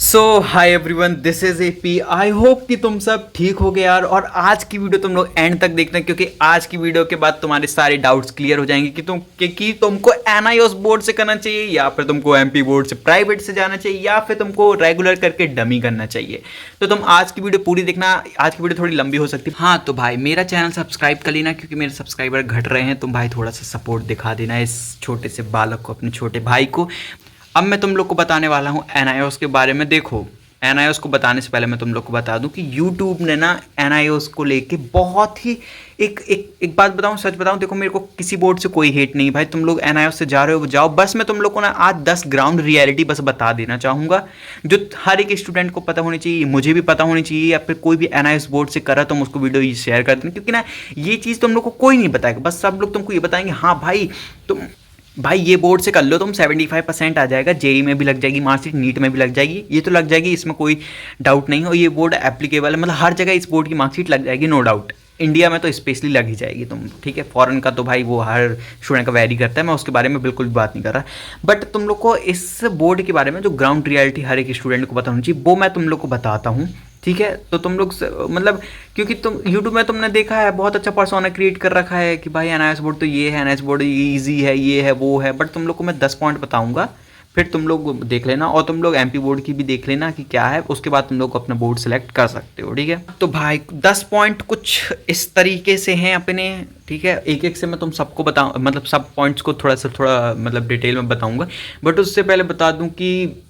So hi everyone, this is AP. I hope कि तुम सब ठीक हो गए यार। और आज की वीडियो तुम लोग एंड तक देखना, क्योंकि आज की वीडियो के बाद तुम्हारे सारे डाउट्स क्लियर हो जाएंगे कि तुमको एनआईओएस बोर्ड से करना चाहिए या फिर तुमको एमपी बोर्ड से प्राइवेट से जाना चाहिए या फिर तुमको रेगुलर करके डमी करना चाहिए। तो तुम आज की वीडियो पूरी देखना। आज की वीडियो थोड़ी लंबी हो सकती है। हाँ तो भाई मेरा चैनल सब्सक्राइब कर लेना, क्योंकि मेरे सब्सक्राइबर घट रहे हैं। तुम भाई थोड़ा सा सपोर्ट दिखा देना इस छोटे से बालक को, अपने छोटे भाई को। अब मैं तुम लोग को बताने वाला हूँ एनआईओएस के बारे में। देखो, एनआईओएस को बताने से पहले मैं तुम लोग को बता दूं कि यूट्यूब ने ना एनआईओएस को लेके बहुत ही एक बात बताऊं, सच बताऊं। देखो, मेरे को किसी बोर्ड से कोई हेट नहीं भाई। तुम लोग एनआईओएस से जा रहे हो जाओ, बस मैं तुम लोग को ना आज 10 ग्राउंड रियलिटी बस बता देना चाहूँगा, जो हर एक स्टूडेंट को पता होनी चाहिए, मुझे भी पता होनी चाहिए, या फिर कोई भी एनआईओएस बोर्ड से करा तो उसको वीडियो शेयर कर देना। क्योंकि ना ये चीज़ तुम लोग को कोई नहीं बताएगा, बस सब लोग तुमको ये बताएंगे हाँ भाई तुम भाई ये बोर्ड से कर लो, तुम 75% आ जाएगा, जेई में भी लग जाएगी मार्कशीट, नीट में भी लग जाएगी, ये तो लग जाएगी, इसमें कोई डाउट नहीं हो। ये बोर्ड एप्लीकेबल है, मतलब हर जगह इस बोर्ड की मार्कशीट लग जाएगी, नो डाउट। इंडिया में तो स्पेशली लग ही जाएगी तुम, ठीक है। फॉरेन का तो भाई वो हर स्टूडेंट का वैरी करता है, मैं उसके बारे में बिल्कुल भी बात नहीं कर रहा। बट तुम लोग को इस बोर्ड के बारे में जो ग्राउंड रियलिटी हर एक स्टूडेंट को पता होनी चाहिए, वो मैं तुम लोग को बताता हूँ, ठीक है। तो तुम लोग मतलब, क्योंकि तुम यूट्यूब में तुमने देखा है बहुत अच्छा पर्सोना क्रिएट कर रखा है कि भाई एनआईओएस बोर्ड तो ये है, एनआईओएस बोर्ड ईजी है, ये है वो है। बट तुम लोग को मैं 10 पॉइंट बताऊंगा, फिर तुम लोग देख लेना, और तुम लोग एमपी बोर्ड की भी देख लेना कि क्या है। उसके बाद तुम लोग अपना बोर्ड सेलेक्ट कर सकते हो, ठीक है। तो भाई 10 पॉइंट कुछ इस तरीके से हैं अपने, ठीक है। एक एक से मैं तुम सबको बताऊँ, मतलब सब पॉइंट्स को थोड़ा मतलब डिटेल में बताऊँगा। बट उससे पहले बता दूँ कि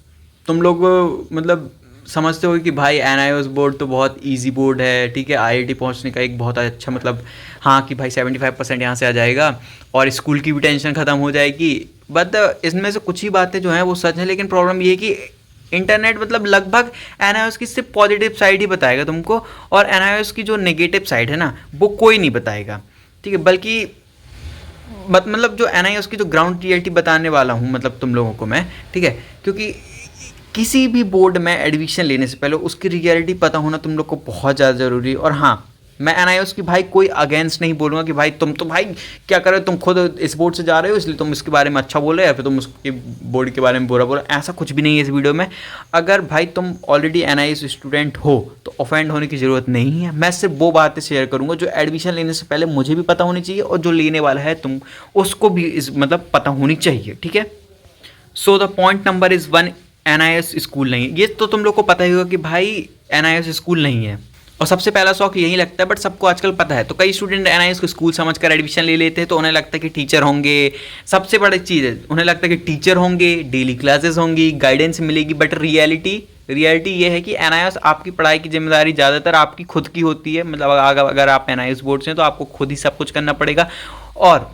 तुम लोग मतलब समझते हो कि भाई एनआईओएस बोर्ड तो बहुत इजी बोर्ड है, ठीक है। आईआईटी पहुंचने का एक बहुत अच्छा मतलब, हाँ कि भाई 75% यहाँ से आ जाएगा और स्कूल की भी टेंशन ख़त्म हो जाएगी। बट इसमें से कुछ ही बातें जो हैं वो सच है, लेकिन प्रॉब्लम ये है कि इंटरनेट मतलब लगभग एनआईओएस की सिर्फ पॉजिटिव साइड ही बताएगा तुमको, और एनआईओएस की जो नेगेटिव साइड है ना वो कोई नहीं बताएगा, ठीक है। बल्कि मतलब जो एनआईओएस की जो ग्राउंड रियलिटी बताने वाला हूँ मतलब तुम लोगों को मैं, ठीक है। क्योंकि किसी भी बोर्ड में एडमिशन लेने से पहले उसकी रियलिटी पता होना तुम लोग को बहुत ज़्यादा ज़रूरी है। और हाँ, मैं एनआईओएस की भाई कोई अगेंस्ट नहीं बोलूँगा कि भाई तुम तो भाई क्या कर रहे हो, तुम खुद इस बोर्ड से जा रहे हो इसलिए तुम इसके बारे में अच्छा बोल रहे हो या फिर तुम उसके बोर्ड के बारे में बुरा बोल रहे हो। ऐसा कुछ भी नहीं है इस वीडियो में। अगर भाई तुम ऑलरेडी एनआईओएस स्टूडेंट हो तो ऑफेंड होने की ज़रूरत नहीं है। मैं सिर्फ वो बातें शेयर करूँगा जो एडमिशन लेने से पहले मुझे भी पता होनी चाहिए, और जो लेने वाला है तुम उसको भी इस मतलब पता होनी चाहिए, ठीक है। So the point number is 1, NIOS school नहीं है। ये तो तुम लोग को पता ही होगा कि भाई एनआईओएस स्कूल नहीं है, और सबसे पहला शौक यही लगता है। बट सबको आजकल पता है, तो कई स्टूडेंट एनआईओएस को स्कूल समझकर एडमिशन ले लेते हैं, तो उन्हें लगता है कि टीचर होंगे। सबसे बड़ी चीज़ है, उन्हें लगता है कि टीचर होंगे, डेली क्लासेस होंगी, गाइडेंस मिलेगी। बट रियलिटी ये है कि एनआईओएस आपकी पढ़ाई की जिम्मेदारी ज़्यादातर आपकी खुद की होती है। मतलब अगर आप एनआईओएस बोर्ड से हैं तो आपको खुद ही सब कुछ करना पड़ेगा। और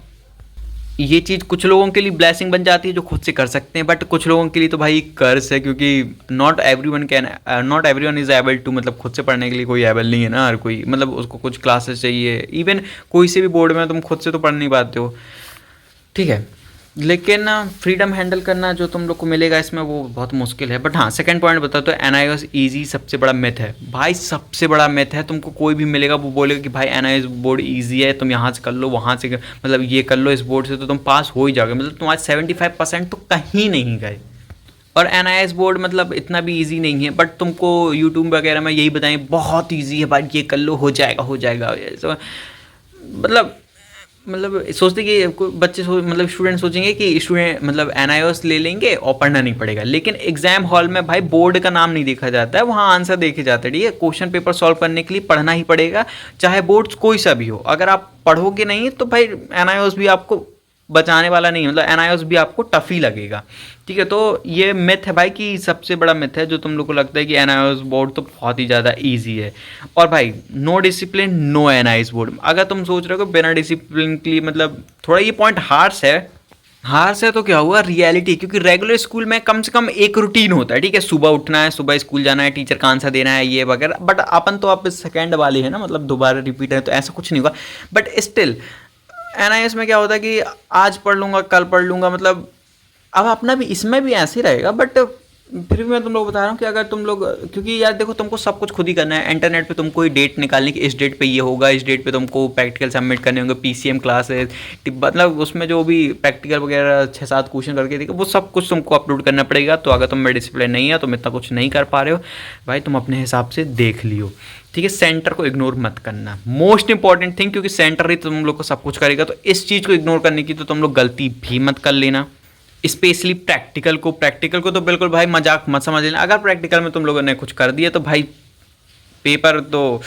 ये चीज़ कुछ लोगों के लिए ब्लेसिंग बन जाती है जो खुद से कर सकते हैं, बट कुछ लोगों के लिए तो भाई कर्स है, क्योंकि not everyone is able to, मतलब खुद से पढ़ने के लिए कोई एबल नहीं है ना हर कोई, मतलब उसको कुछ क्लासेस चाहिए। इवन कोई से भी बोर्ड में तुम खुद से तो पढ़ नहीं पाते हो, ठीक है। लेकिन फ्रीडम हैंडल करना जो तुम लोग को मिलेगा इसमें वो बहुत मुश्किल है। बट हाँ, सेकंड पॉइंट बता तो एनआईओएस ईजी सबसे बड़ा मिथ है भाई, सबसे बड़ा मिथ है। तुमको कोई भी मिलेगा वो बोलेगा कि भाई एनआईओएस बोर्ड ईजी है, तुम यहाँ से कर लो, वहाँ से मतलब ये कर लो, इस बोर्ड से तो तुम पास हो ही जाओगे। मतलब तुम्हारे 75% तो कहीं नहीं गए। और एनआईओएस बोर्ड मतलब इतना भी इजी नहीं है, बट तुमको यूट्यूब वगैरह में यही बताएं बहुत इजी है भाई, ये कर लो, हो जाएगा। मतलब सोचते कि बच्चे मतलब स्टूडेंट सोचेंगे कि स्टूडेंट मतलब एनआईओएस ले लेंगे और पढ़ना नहीं पड़ेगा। लेकिन एग्जाम हॉल में भाई बोर्ड का नाम नहीं देखा जाता है, वहाँ आंसर देखे जाते हैं, ठीक है। क्वेश्चन पेपर सॉल्व करने के लिए पढ़ना ही पड़ेगा, चाहे बोर्ड कोई सा भी हो। अगर आप पढ़ोगे नहीं तो भाई एनआईओएस भी आपको बचाने वाला नहीं, मतलब एनआईओएस भी आपको टफ ही लगेगा, ठीक है। तो ये मिथ है भाई, कि सबसे बड़ा मिथ है जो तुम लोग को लगता है कि एनआईओएस बोर्ड तो बहुत ही ज़्यादा इजी है। और भाई no discipline no NIOS board. अगर तुम सोच रहे हो कि बिना डिसिप्लिन के लिए, मतलब थोड़ा ये पॉइंट हार्श है तो क्या हुआ रियलिटी, क्योंकि रेगुलर स्कूल में कम से कम एक रूटीन होता है, ठीक है। सुबह उठना है, सुबह स्कूल जाना है, टीचर का आंसर देना है, ये वगैरह। बट अपन तो आप सेकेंड वाले हैं ना, मतलब दोबारा रिपीट है, तो ऐसा कुछ नहीं होगा। बट स्टिल एनआईओएस में क्या होता है कि आज पढ़ लूँगा, कल पढ़ लूँगा, मतलब अब अपना भी इसमें भी ऐसे ही रहेगा। बट फिर भी मैं तुम लोग बता रहा हूँ कि अगर तुम लोग, क्योंकि यार देखो तुमको सब कुछ खुद ही करना है। इंटरनेट पे तुमको डेट निकालनी कि इस डेट पे ये होगा, इस डेट पे तुमको प्रैक्टिकल सबमिट करने होंगे, पीसीएम क्लासेस, मतलब उसमें जो भी प्रैक्टिकल वगैरह 6-7 क्वेश्चन करके देखो, वो सब कुछ तुमको अपलोड करना पड़ेगा। तो अगर तुम में डिसिप्लिन नहीं है, तुम इतना कुछ नहीं कर पा रहे हो भाई, तुम अपने हिसाब से देख लियो, ठीक है। सेंटर को इग्नोर मत करना, मोस्ट इंपॉर्टेंट थिंग, क्योंकि सेंटर ही तुम लोग को सब कुछ करेगा। तो इस चीज़ को इग्नोर करने की तो तुम लोग गलती भी मत कर लेना। स्पेशली प्रैक्टिकल को तो बिल्कुल भाई मजाक मत समझ लेना। अगर प्रैक्टिकल में तुम लोगों ने कुछ कर दिया तो भाई पेपर तो,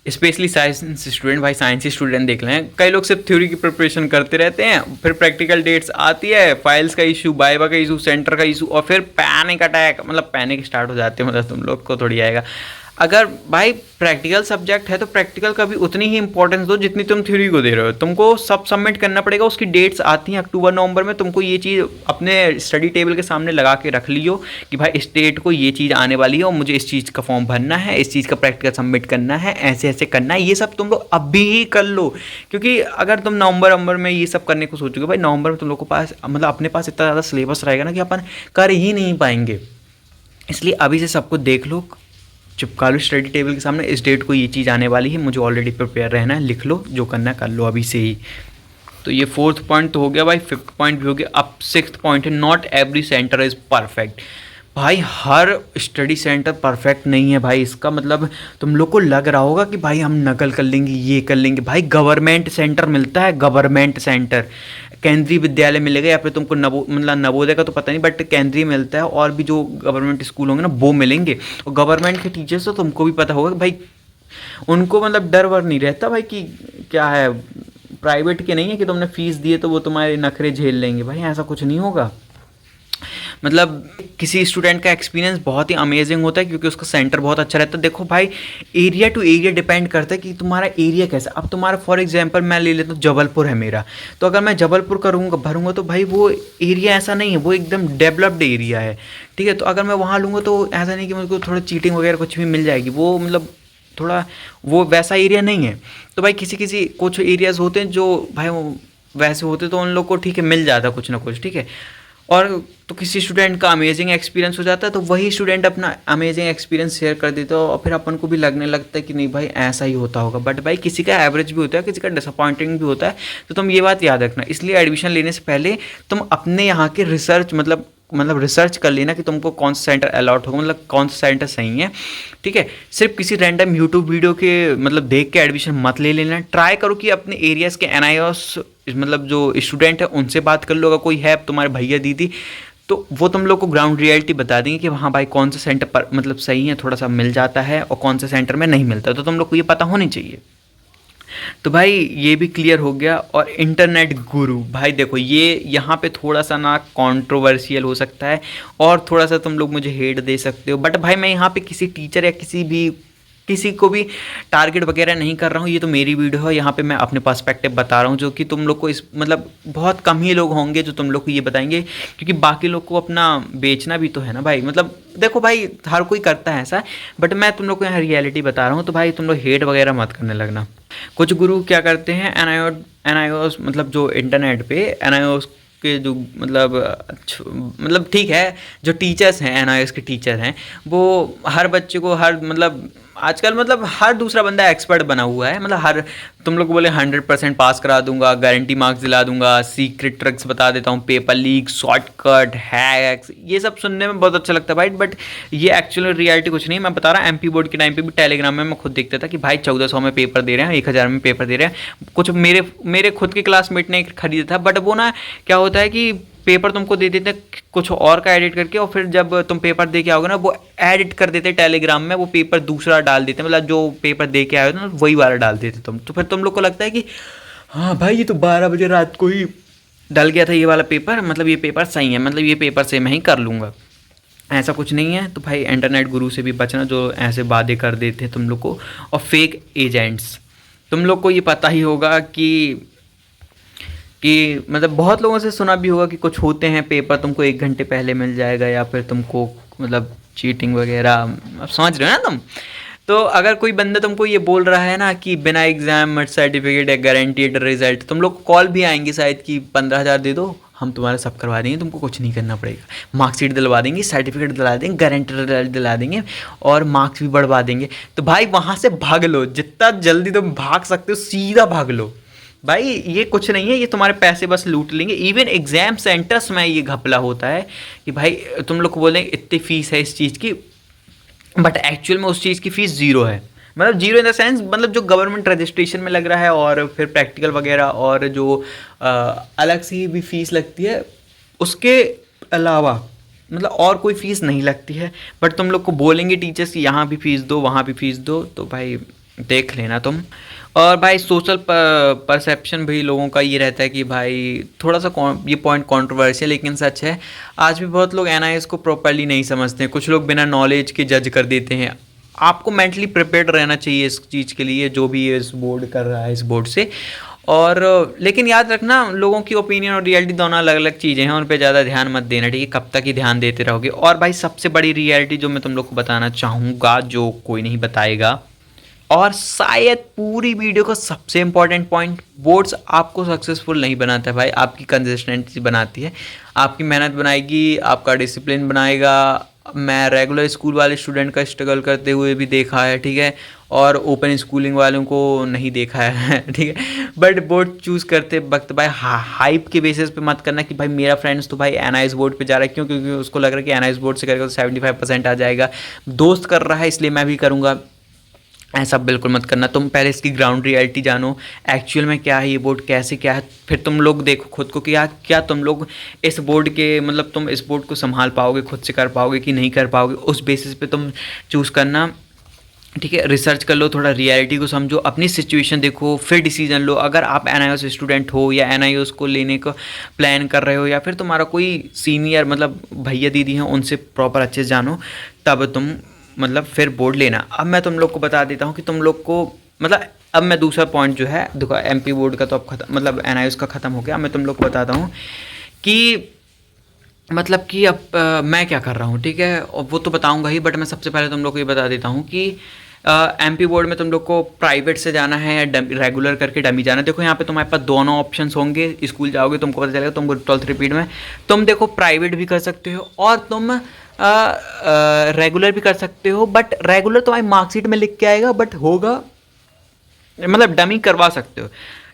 स्पेशली साइंस स्टूडेंट, भाई साइंस स्टूडेंट देख लें, कई लोग सिर्फ थ्योरी की प्रिपरेशन करते रहते हैं, फिर प्रैक्टिकल डेट्स आती है, फाइल्स का इशू, वाइवा का इशू, सेंटर का इशू, और फिर पैनिक अटैक, मतलब पैनिक स्टार्ट हो जाते हैं। मतलब तुम लोग को थोड़ी आएगा। अगर भाई प्रैक्टिकल सब्जेक्ट है तो प्रैक्टिकल का भी उतनी ही इंपॉर्टेंस दो जितनी तुम थ्योरी को दे रहे हो। तुमको सब सबमिट करना पड़ेगा, उसकी डेट्स आती हैं अक्टूबर नवंबर में। तुमको ये चीज़ अपने स्टडी टेबल के सामने लगा के रख लियो कि भाई इस डेट को ये चीज़ आने वाली है और मुझे इस चीज़ का फॉर्म भरना है, इस चीज़ का प्रैक्टिकल सबमिट करना है, ऐसे ऐसे करना है। ये सब तुम लोग अभी ही कर लो, क्योंकि अगर तुम नवंबर में ये सब करने को सोचोगे भाई, नवंबर में तुम लोग को पास, मतलब अपने पास इतना ज़्यादा सिलेबस रहेगा ना कि अपन कर ही नहीं पाएंगे। इसलिए अभी से सबको देख लो, चिपका लो स्टडी टेबल के सामने, इस डेट को ये चीज़ आने वाली है, मुझे ऑलरेडी प्रिपेयर रहना है, लिख लो, जो करना है कर लो अभी से ही। तो ये 4th पॉइंट तो हो गया भाई, 5th पॉइंट भी हो गया। अब 6th पॉइंट है, not every centre is perfect. भाई हर स्टडी सेंटर परफेक्ट नहीं है भाई। इसका मतलब तुम लोग को लग रहा होगा कि भाई हम नकल कर लेंगे, ये कर लेंगे। भाई गवर्नमेंट सेंटर मिलता है, गवर्नमेंट सेंटर, केंद्रीय विद्यालय मिलेगा, या फिर तुमको मतलब नवोदय का तो पता नहीं, बट केंद्रीय मिलता है, और भी जो गवर्नमेंट स्कूल होंगे ना वो मिलेंगे। और गवर्नमेंट के टीचर्स तो तुमको भी पता होगा कि भाई उनको मतलब डर वर नहीं रहता भाई कि क्या है, प्राइवेट के नहीं है कि तुमने फीस दिए तो वो तुम्हारे नखरे झेल लेंगे। भाई ऐसा कुछ नहीं होगा। मतलब किसी स्टूडेंट का एक्सपीरियंस बहुत ही अमेजिंग होता है, क्योंकि उसका सेंटर बहुत अच्छा रहता है। देखो भाई एरिया टू एरिया डिपेंड करता है कि तुम्हारा एरिया कैसा। अब तुम्हारा फॉर एग्जांपल मैं ले लेता हूँ, जबलपुर है मेरा, तो अगर मैं जबलपुर करूँगा भरूँगा तो भाई वो एरिया ऐसा नहीं है, वो एकदम डेवलप्ड एरिया है, ठीक है। तो अगर मैं वहाँ लूँगा तो ऐसा नहीं कि मुझको थोड़ा चीटिंग वगैरह कुछ भी मिल जाएगी, वो मतलब थोड़ा वो वैसा एरिया नहीं है। तो भाई किसी किसी कुछ एरियाज़ होते हैं जो भाई वो वैसे होते, तो उन लोग को ठीक है मिल जाता कुछ ना कुछ, ठीक है। और तो किसी स्टूडेंट का अमेजिंग एक्सपीरियंस हो जाता है, तो वही स्टूडेंट अपना अमेजिंग एक्सपीरियंस शेयर कर देता है, और फिर अपन को भी लगने लगता है कि नहीं भाई ऐसा ही होता होगा। बट भाई किसी का एवरेज भी होता है, किसी का डिसअपॉइंटिंग भी होता है। तो तुम ये बात याद रखना। इसलिए एडमिशन लेने से पहले तुम अपने यहाँ के रिसर्च मतलब रिसर्च कर लेना कि तुमको कौन सा सेंटर अलॉट होगा, मतलब कौन सा सेंटर सही है, ठीक है। सिर्फ किसी रैंडम यूट्यूब वीडियो के मतलब देख के एडमिशन मत ले लेना। ट्राई करो कि अपने एरियाज़ के एनआईओस मतलब जो स्टूडेंट है उनसे बात कर लो। अगर कोई है तुम्हारे भैया दीदी, तो वो तुम लोग को ग्राउंड रियलिटी बता देंगे कि हाँ भाई कौन सा सेंटर पर मतलब सही है, थोड़ा सा मिल जाता है, और कौन सा सेंटर में नहीं मिलता। तो तुम लोग को ये पता होनी चाहिए। तो भाई ये भी क्लियर हो गया। और इंटरनेट गुरु, भाई देखो ये यहाँ पे थोड़ा सा ना कंट्रोवर्शियल हो सकता है, और थोड़ा सा तुम लोग मुझे हेट दे सकते हो, बट भाई मैं यहाँ पे किसी टीचर या किसी को भी टारगेट वगैरह नहीं कर रहा हूँ। ये तो मेरी वीडियो है, यहाँ पे मैं अपने पर्सपेक्टिव बता रहा हूँ, जो कि तुम लोग को इस मतलब बहुत कम ही लोग होंगे जो तुम लोग को ये बताएंगे, क्योंकि बाकी लोग को अपना बेचना भी तो है ना भाई। मतलब देखो भाई हर कोई करता है ऐसा, बट मैं तुम लोग को यहाँ रियलिटी बता रहा हूँ। तो भाई तुम लोग हेट वगैरह मत करने लगना। कुछ गुरु क्या करते हैं, एनआईओ मतलब जो इंटरनेट पे एनआईओ के जो मतलब ठीक है, जो टीचर्स हैं एनआईएस के टीचर हैं, वो हर बच्चे को हर मतलब आजकल मतलब हर दूसरा बंदा एक्सपर्ट बना हुआ है। मतलब हर तुम लोग बोले 100% पास करा दूंगा, गारंटी मार्क्स दिला दूंगा, सीक्रेट ट्रिक्स बता देता हूँ, पेपर लीक, शॉर्टकट, हैक्स, ये सब सुनने में बहुत अच्छा लगता है भाई, बट ये एक्चुअल रियलिटी कुछ नहीं। मैं बता रहा हूँ एमपी बोर्ड के टाइम पे भी टेलीग्राम में मैं खुद देखता था कि भाई 1400 में पेपर दे रहे हैं, 1000 में पेपर दे रहे हैं। कुछ मेरे खुद के क्लासमेट ने खरीदा था, बट वो ना क्या होता है कि पेपर तुमको दे देते कुछ और का एडिट करके, और फिर जब तुम पेपर दे के आओगे ना वो एडिट कर देते टेलीग्राम में, वो पेपर दूसरा डाल देते, मतलब जो पेपर दे के आए हो ना वही वाला डाल देते तुम। तो फिर तुम लोग को लगता है कि हाँ भाई ये तो 12 बजे रात को ही डल गया था ये वाला पेपर, मतलब ये पेपर सही है, मतलब ये पेपर से मैं ही कर लूँगा। ऐसा कुछ नहीं है। तो भाई इंटरनेट गुरु से भी बचना जो ऐसे वादे कर देते हैं तुम लोग को। और फेक एजेंट्स, तुम लोग को ये पता ही होगा कि मतलब बहुत लोगों से सुना भी होगा कि कुछ होते हैं पेपर तुमको 1 घंटे पहले मिल जाएगा, या फिर तुमको मतलब चीटिंग वगैरह, अब समझ रहे हो ना तुम। तो अगर कोई बंदा तुमको ये बोल रहा है ना कि बिना एग्जाम सर्टिफिकेट या गारंटीड रिजल्ट, तुम लोग को कॉल भी आएंगे शायद कि 15,000 दे दो, हम तुम्हारा सब करवा देंगे, तुमको कुछ नहीं करना पड़ेगा, मार्कशीट दिलवा देंगे, सर्टिफिकेट दिला देंगे, गारंटर दिला देंगे और मार्क्स भी बढ़वा देंगे। तो भाई वहाँ से भाग लो, जितना जल्दी तुम भाग सकते हो सीधा भाग लो भाई। ये कुछ नहीं है, ये तुम्हारे पैसे बस लूट लेंगे। इवन एग्जाम सेंटर्स में ये घपला होता है कि भाई तुम लोग को बोलेंगे इतनी फीस है इस चीज़ की, बट एक्चुअल में उस चीज़ की फ़ीस ज़ीरो है। मतलब जीरो इन द सेंस, मतलब जो गवर्नमेंट रजिस्ट्रेशन में लग रहा है और फिर प्रैक्टिकल वगैरह और जो अलग से भी फीस लगती है उसके अलावा मतलब और कोई फ़ीस नहीं लगती है। बट तुम लोग को बोलेंगे टीचर्स कि यहाँ भी फ़ीस दो, वहाँ भी फ़ीस दो, तो भाई देख लेना तुम। और भाई सोशल परसेप्शन भी लोगों का ये रहता है कि भाई थोड़ा सा ये पॉइंट कंट्रोवर्शियल लेकिन सच है, आज भी बहुत लोग एनआईएस को प्रॉपरली नहीं समझते हैं। कुछ लोग बिना नॉलेज के जज कर देते हैं। आपको मेंटली प्रिपेयर्ड रहना चाहिए इस चीज़ के लिए, जो भी इस बोर्ड कर रहा है इस बोर्ड से। और लेकिन याद रखना, लोगों की ओपिनियन और रियलिटी दोनों अलग अलग चीज़ें हैं, उन पे ज़्यादा ध्यान मत देना, ठीक है? कब तक ही ध्यान देते रहोगे। और भाई सबसे बड़ी रियलिटी जो मैं तुम लोग को बताना चाहूँगा, जो कोई नहीं बताएगा, और शायद पूरी वीडियो का सबसे इम्पॉर्टेंट पॉइंट, बोर्ड्स आपको सक्सेसफुल नहीं बनाता है भाई, आपकी कंसिस्टेंसी बनाती है, आपकी मेहनत बनाएगी, आपका डिसिप्लिन बनाएगा। मैं रेगुलर स्कूल वाले स्टूडेंट का स्ट्रगल करते हुए भी देखा है, ठीक है, और ओपन स्कूलिंग वालों को नहीं देखा है ठीक है। बट बोर्ड चूज़ करते वक्त भाई हाइप के बेसिस पे मत करना कि भाई मेरा फ्रेंड्स तो भाई एनआईएस बोर्ड पे जा रहा है, क्यों? क्योंकि उसको लग रहा है कि एनआईएस बोर्ड से करेगा तो 75% आ जाएगा, दोस्त कर रहा है इसलिए मैं भी करूँगा। ऐसा बिल्कुल मत करना। तुम पहले इसकी ग्राउंड रियलिटी जानो, एक्चुअल में क्या है ये बोर्ड, कैसे क्या है, फिर तुम लोग देखो खुद को कि क्या तुम लोग इस बोर्ड के मतलब तुम इस बोर्ड को संभाल पाओगे, खुद से कर पाओगे कि नहीं कर पाओगे, उस बेसिस पे तुम चूज़ करना, ठीक है? रिसर्च कर लो, थोड़ा रियलिटी को समझो, अपनी सिचुएशन देखो, फिर डिसीजन लो। अगर आप एनआईओस स्टूडेंट हो या एनआईओस को लेने का प्लान कर रहे हो, या फिर तुम्हारा कोई सीनियर मतलब भैया दीदी हैं उनसे प्रॉपर अच्छे से जानो, तब तुम मतलब फिर बोर्ड लेना। अब मैं तुम लोग को बता देता हूँ कि तुम लोग को मतलब, अब मैं दूसरा पॉइंट जो है देखो, एमपी बोर्ड का तो अब खत्म, मतलब एनआईओस का ख़त्म हो गया। मैं तुम लोग को बताता हूँ कि मतलब कि अब मैं क्या कर रहा हूँ, ठीक है? और वो तो बताऊँगा ही, बट मैं सबसे पहले तुम लोग को ये बता देता हूँ कि एमपी बोर्ड में तुम लोग को प्राइवेट से जाना है या रेगुलर करके डमी जाना है। देखो यहाँ पे तुम्हारे पास दोनों ऑप्शंस होंगे, स्कूल जाओगे तुमको पता चलेगा, तुमको 12th रिपीट में तुम देखो प्राइवेट भी कर सकते हो और तुम रेगुलर भी कर सकते हो। बट रेगुलर तुम्हारी मार्कशीट में लिख के आएगा, बट होगा मतलब डमी करवा सकते हो,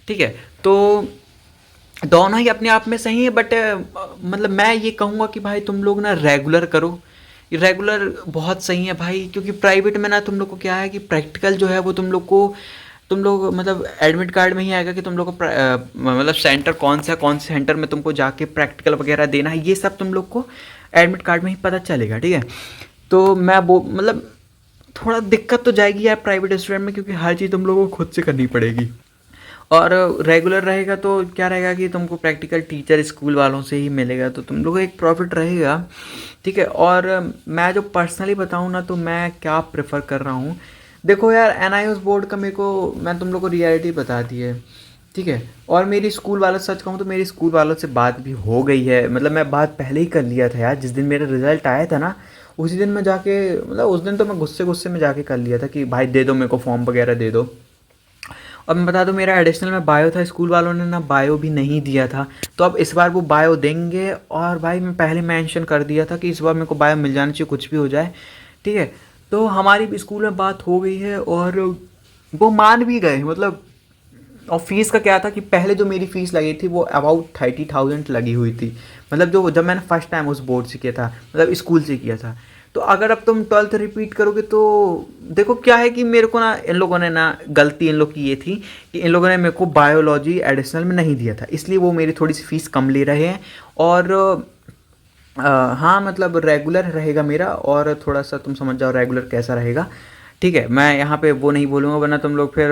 ठीक है? तो दोनों ही अपने आप में सही है, बट मतलब मैं ये कहूँगा कि भाई तुम लोग ना रेगुलर करो, रेगुलर बहुत सही है भाई। क्योंकि प्राइवेट में ना तुम लोग को क्या है कि प्रैक्टिकल जो है वो तुम लोग मतलब एडमिट कार्ड में ही आएगा कि तुम लोग को मतलब सेंटर कौन से सेंटर में तुमको जाके प्रैक्टिकल वगैरह देना है, ये सब तुम लोग को एडमिट कार्ड में ही पता चलेगा, ठीक है? तो मैं वो मतलब थोड़ा दिक्कत तो जाएगी यार प्राइवेट स्टूडेंट में, क्योंकि हर चीज़ तुम लोगों को खुद से करनी पड़ेगी। और रेगुलर रहेगा तो क्या रहेगा कि तुमको प्रैक्टिकल टीचर स्कूल वालों से ही मिलेगा, तो तुम लोगों को एक प्रॉफिट रहेगा, ठीक है? और मैं जो पर्सनली बताऊँ ना, तो मैं क्या प्रेफर कर रहा हूँ, देखो यार एनआईओस बोर्ड का मेरे को, मैं तुम लोग को रियलिटी बता दी है, ठीक है? और मेरी स्कूल वालों से सच कहूँ तो मेरी स्कूल वालों से बात भी हो गई है। मतलब मैं बात पहले ही कर लिया था यार, जिस दिन मेरा रिजल्ट आया था ना उसी दिन मैं जाके, मतलब उस दिन तो मैं गुस्से में जाके कर लिया था कि भाई दे दो मेरे को फॉर्म वगैरह दे दो। और मैं बता दूं मेरा एडिशनल में बायो था, स्कूल वालों ने ना बायो भी नहीं दिया था, तो अब इस बार वो बायो देंगे। और भाई मैं पहले मेंशन कर दिया था कि इस बार मेरे को बायो मिल जाना चाहिए कुछ भी हो जाए, ठीक है? तो हमारी भी स्कूल में बात हो गई है और वो मान भी गए मतलब। और फीस का क्या था कि पहले जो मेरी फ़ीस लगी थी वो अबाउट 30,000 लगी हुई थी, मतलब जो जब मैंने फर्स्ट टाइम उस बोर्ड से किया था, मतलब स्कूल से किया था। तो अगर अब तुम 12th रिपीट करोगे तो देखो क्या है कि मेरे को ना इन लोगों ने ना गलती इन लोग की ये थी कि इन लोगों ने मेरे को बायोलॉजी एडिशनल में नहीं दिया था, इसलिए वो मेरी थोड़ी सी फ़ीस कम ले रहे हैं। और हाँ मतलब रेगुलर रहेगा मेरा, और थोड़ा सा तुम समझ जाओ रेगुलर कैसा रहेगा, ठीक है? मैं यहाँ पे वो नहीं बोलूँगा वरना तुम लोग फिर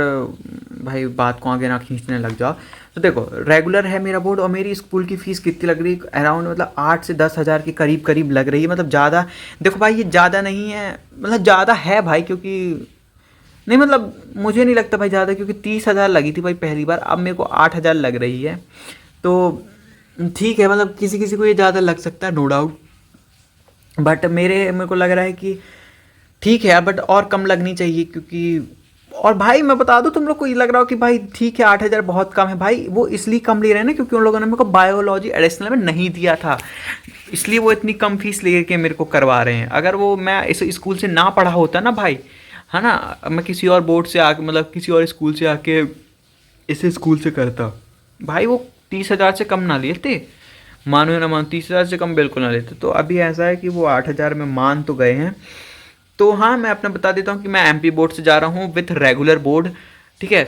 भाई बात को आगे ना खींचने लग जाओ। तो देखो रेगुलर है मेरा बोर्ड, और मेरी स्कूल की फ़ीस कितनी लग रही है, अराउंड मतलब 8 से 10 हज़ार के करीब लग रही है। मतलब ज़्यादा देखो भाई ये ज़्यादा नहीं है, मतलब ज़्यादा है भाई, क्योंकि नहीं मतलब मुझे नहीं लगता भाई ज़्यादा, क्योंकि 30,000 लगी थी भाई पहली बार, अब मेरे को 8,000 लग रही है। तो ठीक है, मतलब किसी किसी को ये ज़्यादा लग सकता है नो डाउट, बट मेरे को लग रहा है कि ठीक है, बट और कम लगनी चाहिए, क्योंकि और भाई मैं बता दूं तुम लोग को ये लग रहा हो कि भाई ठीक है 8,000 बहुत कम है, भाई वो इसलिए कम ले रहे हैं ना क्योंकि उन लोगों ने मेरे को बायोलॉजी एडिशनल में नहीं दिया था, इसलिए वो इतनी कम फीस लेके मेरे को करवा रहे हैं। अगर वो मैं इस स्कूल से ना पढ़ा होता ना भाई, है ना, मैं किसी और बोर्ड से आके मतलब किसी और स्कूल से आके इस स्कूल से करता, भाई वो 30,000 से कम ना लेते, मानो या ना मानो 30,000 से कम बिल्कुल ना लेते। तो अभी ऐसा है कि वो 8,000 में मान तो गए हैं। तो हाँ मैं अपना बता देता हूँ कि मैं एमपी बोर्ड से जा रहा हूँ विथ रेगुलर बोर्ड, ठीक है,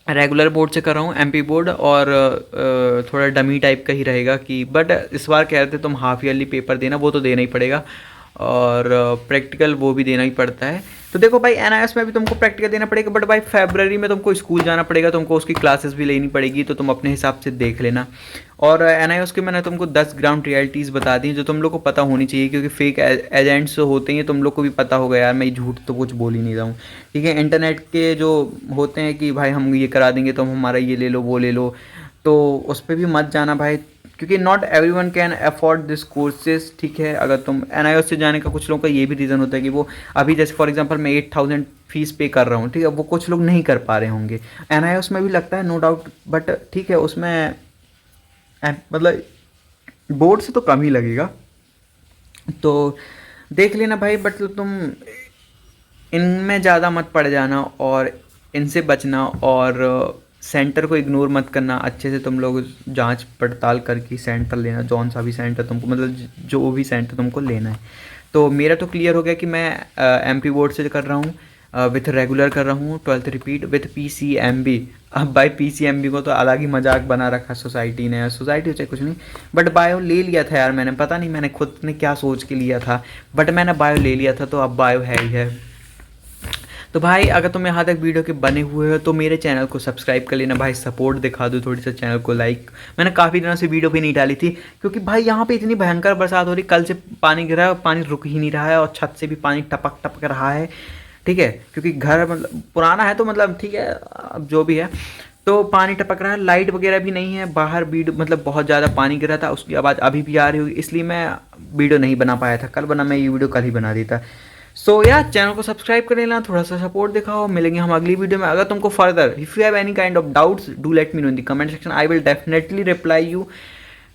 रेगुलर बोर्ड से कर रहा हूँ एमपी बोर्ड, और थोड़ा डमी टाइप का ही रहेगा कि, बट इस बार कह रहे थे तुम हाफ ईयरली पेपर देना, वो तो देना ही पड़ेगा, और प्रैक्टिकल वो भी देना ही पड़ता है। तो देखो भाई एनआईएस में भी तुमको प्रैक्टिकल देना पड़ेगा, बट भाई फरवरी में तुमको स्कूल जाना पड़ेगा, तुमको उसकी क्लासेस भी लेनी पड़ेगी, तो तुम अपने हिसाब से देख लेना। और एनआईएस के मैंने तुमको 10 ग्राउंड रियलिटीज़ बता दी जो तुम लोग को पता होनी चाहिए, क्योंकि फेक एजेंट्स होते हैं तुम लोग को भी पता होगा यार, मैं झूठ तो कुछ बोल ही नहीं रहा हूँ, ठीक है। इंटरनेट के जो होते हैं कि भाई हम ये करा देंगे, तुम हमारा ये ले लो वो ले लो, तो उस पर भी मत जाना भाई, क्योंकि not everyone can afford this courses, ठीक है। अगर तुम एनआईएस से जाने का कुछ लोगों का ये भी रीज़न होता है कि वो अभी जैसे फॉर एग्जांपल मैं 8,000 फीस पे कर रहा हूँ, ठीक है, वो कुछ लोग नहीं कर पा रहे होंगे। एनआईएस में भी लगता है नो डाउट, बट ठीक है उसमें मतलब बोर्ड से तो कम ही लगेगा, तो देख लेना भाई। बट तुम इनमें ज़्यादा मत पड़ जाना और इनसे बचना, और सेंटर को इग्नोर मत करना, अच्छे से तुम लोग जांच पड़ताल करके सेंटर लेना, जौन सा भी सेंटर तुमको मतलब जो भी सेंटर तुमको लेना है। तो मेरा तो क्लियर हो गया कि मैं एमपी बोर्ड से कर रहा हूँ, विथ रेगुलर कर रहा हूँ 12th रिपीट विथ पीसीएमबी। अब भाई पीसीएमबी को तो अलग ही मजाक बना रखा सोसाइटी ने, सोसाइटी चाहे कुछ नहीं, बट बायो ले लिया था यार मैंने, पता नहीं मैंने खुद ने क्या सोच के लिया था, बट मैंने बायो ले लिया था, तो अब बायो है ही है। तो भाई अगर तुम यहाँ तक वीडियो के बने हुए हो तो मेरे चैनल को सब्सक्राइब कर लेना भाई, सपोर्ट दिखा दो थोड़ी सा चैनल को, लाइक। मैंने काफ़ी दिनों से वीडियो भी नहीं डाली थी क्योंकि भाई यहाँ पे इतनी भयंकर बरसात हो रही, कल से पानी गिरा है, पानी रुक ही नहीं रहा है, और छत से भी पानी टपक टपक रहा है, ठीक है, क्योंकि घर मतलब पुराना है तो मतलब ठीक है, अब जो भी है तो पानी टपक रहा है, लाइट वगैरह भी नहीं है, बाहर वीडियो मतलब बहुत ज़्यादा पानी गिरा था, उसकी आवाज़ अभी भी आ रही होगी, इसलिए मैं वीडियो नहीं बना पाया था कल, बना मैं ये वीडियो कल ही बना देता। सो यार चैनल को सब्सक्राइब कर लेना, थोड़ा सा सपोर्ट दिखाओ, मिलेंगे हम अगली वीडियो में। अगर तुमको further if you have any kind of doubts do let me know in the comment section, I will definitely reply you,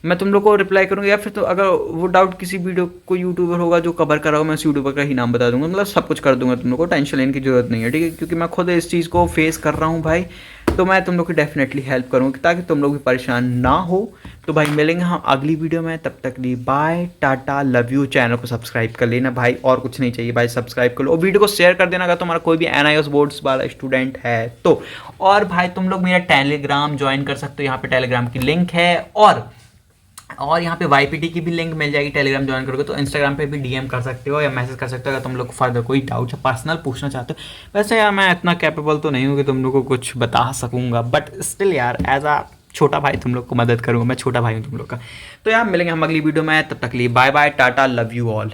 मैं तुम लोग को रिप्लाई करूँगा, या फिर तो अगर वो डाउट किसी वीडियो को यूट्यूबर होगा जो कवर करा हो, मैं उस यूट्यूबर का ही नाम बता दूंगा, मतलब सब कुछ कर दूंगा, तुम लोग को टेंशन लेने की जरूरत नहीं है, ठीक है, क्योंकि मैं खुद इस चीज़ को फेस कर रहा हूँ भाई, तो मैं तुम लोग की डेफिनेटली हेल्प करूँगी ताकि तुम लोग भी परेशान ना हो। तो भाई मिलेंगे हम अगली वीडियो में, तब तक लिए bye tata love you. Channel को सब्सक्राइब कर लेना भाई, और कुछ नहीं चाहिए भाई, सब्सक्राइब कर लो और वीडियो को शेयर कर देना अगर तुम्हारा कोई भी एनआईएस बोर्ड्स वाला स्टूडेंट है तो। और भाई तुम लोग मेरा टेलीग्राम ज्वाइन कर सकते हो, यहाँ पे टेलीग्राम की लिंक है, और यहाँ पे वाईपीटी की भी लिंक मिल जाएगी, टेलीग्राम ज्वाइन करोगे तो। इंस्टाग्राम पे भी डीएम कर सकते हो या मैसेज कर सकते हो अगर तुम लोग को फर्दर कोई डाउट है, पर्सनल पूछना चाहते हो। वैसे यार मैं इतना कैपेबल तो नहीं हूँ कि तुम लोग को कुछ बता सकूंगा, बट स्टिल यार एज अ छोटा भाई तुम लोग को मदद करूँगा, मैं छोटा भाई हूँ तुम लोग का। तो यार मिलेंगे हम अगली वीडियो में, तब तक लिए bye bye tata love you all.